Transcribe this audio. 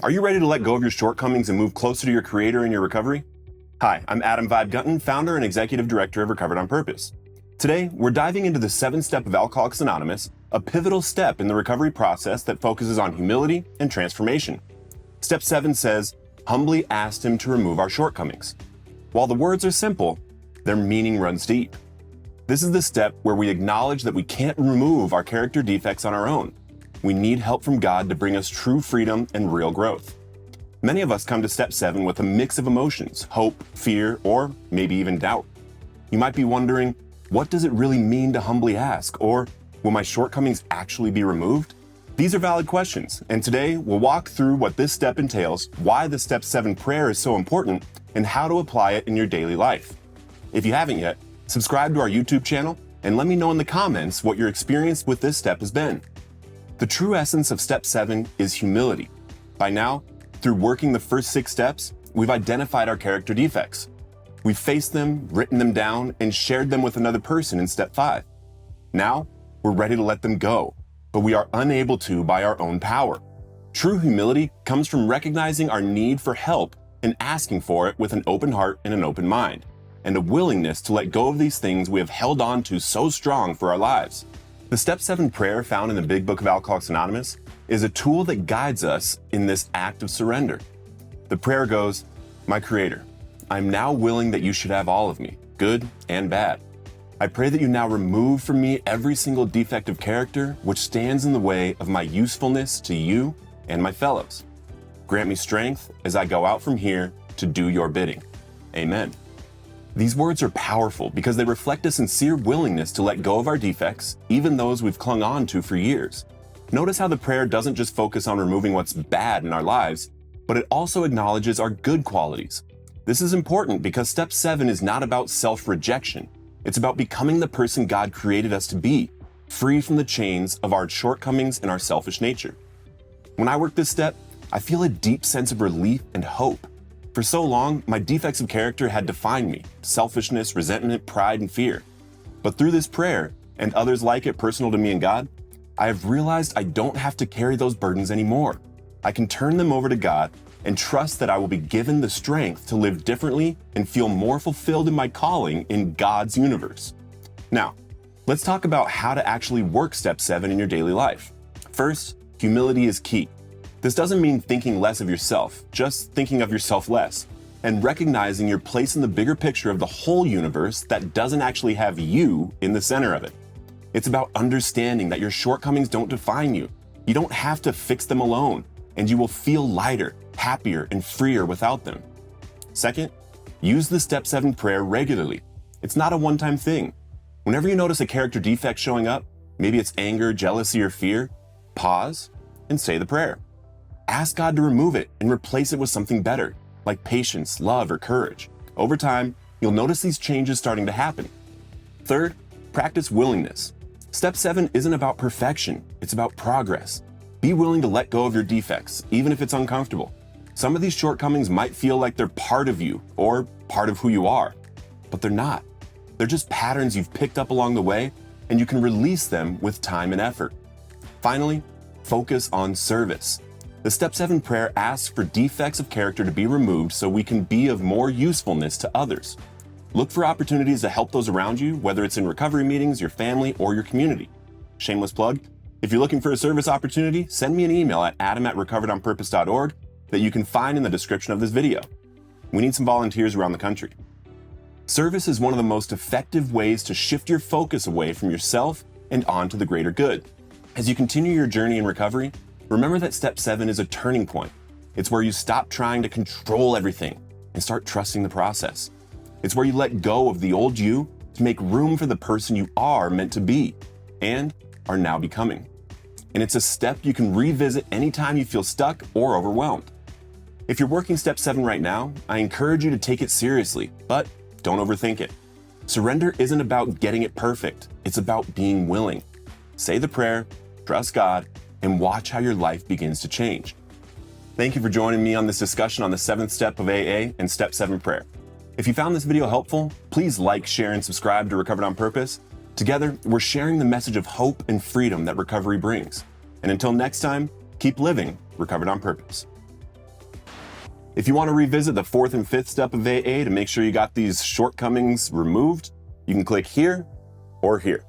Are you ready to let go of your shortcomings and move closer to your creator in your recovery? Hi, I'm Adam Vibe Gunton, founder and executive director of Recovered on Purpose. Today, we're diving into the 7th step of Alcoholics Anonymous, a pivotal step in the recovery process that focuses on humility and transformation. Step 7 says, humbly ask him to remove our shortcomings. While the words are simple, their meaning runs deep. This is the step where we acknowledge that we can't remove our character defects on our own. We need help from God to bring us true freedom and real growth. Many of us come to step 7 with a mix of emotions, hope, fear, or maybe even doubt. You might be wondering, what does it really mean to humbly ask? Or will my shortcomings actually be removed? These are valid questions, and today we'll walk through what this step entails, why the step 7 prayer is so important, and how to apply it in your daily life. If you haven't yet, subscribe to our YouTube channel and let me know in the comments what your experience with this step has been. The true essence of step 7 is humility. By now, through working the first 6 steps, we've identified our character defects. We've faced them, written them down, and shared them with another person in step 5. Now, we're ready to let them go, but we are unable to by our own power. True humility comes from recognizing our need for help and asking for it with an open heart and an open mind, and a willingness to let go of these things we have held on to so strong for our lives. The Step 7 prayer found in the Big Book of Alcoholics Anonymous is a tool that guides us in this act of surrender. The prayer goes, "My Creator, I'm now willing that you should have all of me, good and bad. I pray that you now remove from me every single defect of character which stands in the way of my usefulness to you and my fellows. Grant me strength as I go out from here to do your bidding. Amen." These words are powerful because they reflect a sincere willingness to let go of our defects, even those we've clung on to for years. Notice how the prayer doesn't just focus on removing what's bad in our lives, but it also acknowledges our good qualities. This is important because step 7 is not about self-rejection. It's about becoming the person God created us to be, free from the chains of our shortcomings and our selfish nature. When I work this step, I feel a deep sense of relief and hope. For so long, my defects of character had defined me: selfishness, resentment, pride, and fear. But through this prayer, and others like it personal to me and God, I have realized I don't have to carry those burdens anymore. I can turn them over to God and trust that I will be given the strength to live differently and feel more fulfilled in my calling in God's universe. Now, let's talk about how to actually work step 7 in your daily life. First, humility is key. This doesn't mean thinking less of yourself, just thinking of yourself less, and recognizing your place in the bigger picture of the whole universe that doesn't actually have you in the center of it. It's about understanding that your shortcomings don't define you. You don't have to fix them alone, and you will feel lighter, happier, and freer without them. Second, use the Step 7 prayer regularly. It's not a one-time thing. Whenever you notice a character defect showing up, maybe it's anger, jealousy, or fear, pause and say the prayer. Ask God to remove it and replace it with something better, like patience, love, or courage. Over time, you'll notice these changes starting to happen. Third, practice willingness. Step 7 isn't about perfection, it's about progress. Be willing to let go of your defects, even if it's uncomfortable. Some of these shortcomings might feel like they're part of you or part of who you are, but they're not. They're just patterns you've picked up along the way, and you can release them with time and effort. Finally, focus on service. The Step 7 prayer asks for defects of character to be removed so we can be of more usefulness to others. Look for opportunities to help those around you, whether it's in recovery meetings, your family, or your community. Shameless plug, if you're looking for a service opportunity, send me an email at adam@recoveredonpurpose.org that you can find in the description of this video. We need some volunteers around the country. Service is one of the most effective ways to shift your focus away from yourself and onto the greater good. As you continue your journey in recovery, remember that Step 7 is a turning point. It's where you stop trying to control everything and start trusting the process. It's where you let go of the old you to make room for the person you are meant to be and are now becoming. And it's a step you can revisit anytime you feel stuck or overwhelmed. If you're working Step 7 right now, I encourage you to take it seriously, but don't overthink it. Surrender isn't about getting it perfect. It's about being willing. Say the prayer, trust God, and watch how your life begins to change. Thank you for joining me on this discussion on the 7th step of AA and Step 7 prayer. If you found this video helpful, please like, share, and subscribe to Recovered on Purpose. Together, we're sharing the message of hope and freedom that recovery brings. And until next time, keep living Recovered on Purpose. If you want to revisit the 4th and 5th step of AA to make sure you got these shortcomings removed, you can click here or here.